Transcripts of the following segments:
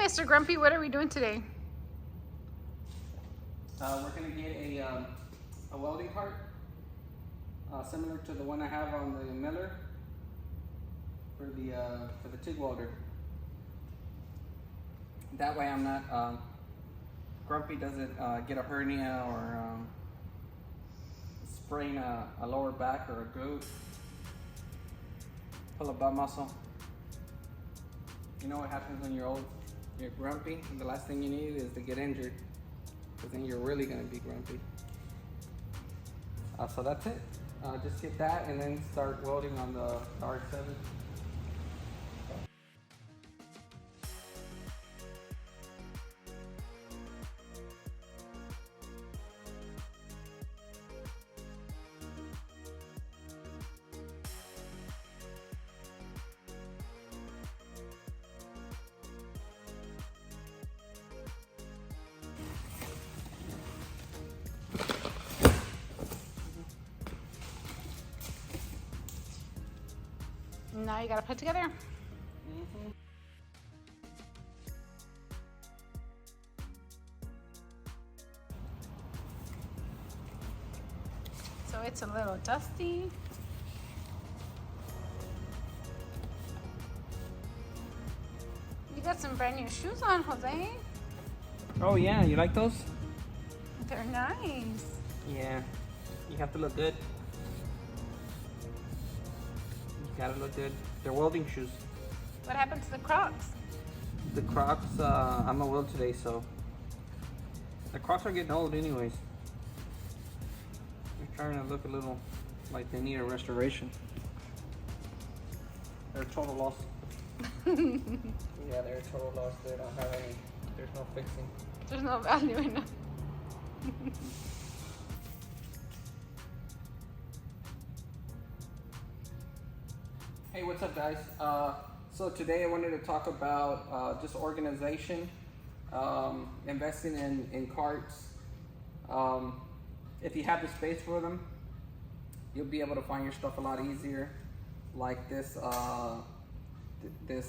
Mr. Grumpy, what are we doing today? We're gonna get a welding cart, similar to the one I have on the Miller for the TIG welder. That way I'm not, Grumpy doesn't get a hernia or sprain a lower back or a glute, pull a butt muscle. You know what happens when you're old? You're grumpy, and the last thing you need is to get injured, because then you're really gonna be grumpy. So that's it. Just get that and then start welding on the R7. Now you gotta put it together. So it's a little dusty. You got some brand new shoes on, Jose. Oh yeah, you like those? They're nice. Yeah, you have to look good. You gotta look good. They're welding shoes. What happened to the Crocs? The Crocs, I'm gonna weld today, so. The Crocs are getting old anyways. They're starting to look a little like they need a restoration. They're a total loss. Yeah, they're a total loss. They don't have any, there's no fixing. There's no value in them. Hey, what's up guys? So today I wanted to talk about just organization, investing in carts. If you have the space for them, you'll be able to find your stuff a lot easier. Like this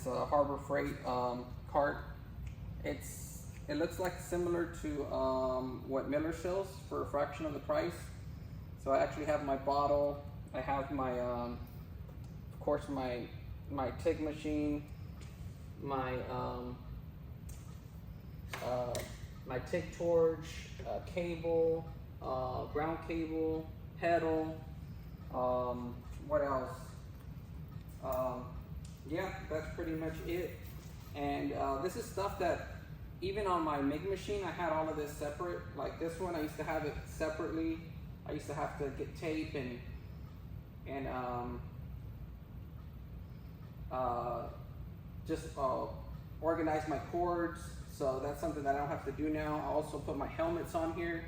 Harbor Freight cart. It looks like similar to what Miller sells for a fraction of the price. So I actually have my bottle. I have my of course my TIG machine, my my TIG torch, cable, ground cable, pedal, what else? Yeah, that's pretty much it. And this is stuff that even on my MIG machine, I had all of this separate. Like this one, I used to have it separately. I used to have to get tape and just organize my cords. So that's something that I don't have to do now. I also put my helmets on here,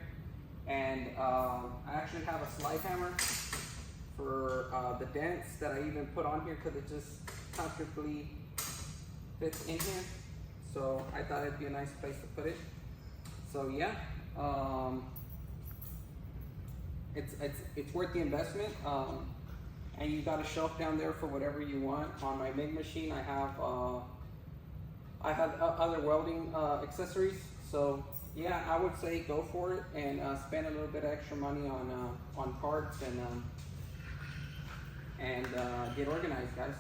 and I actually have a slide hammer for the dents that I even put on here because it just comfortably fits in here. So I thought it'd be a nice place to put it. So yeah, it's worth the investment. And you got a shelf down there for whatever you want. On my MIG machine, I have other welding accessories. So yeah, I would say go for it and spend a little bit extra money on parts and get organized, guys.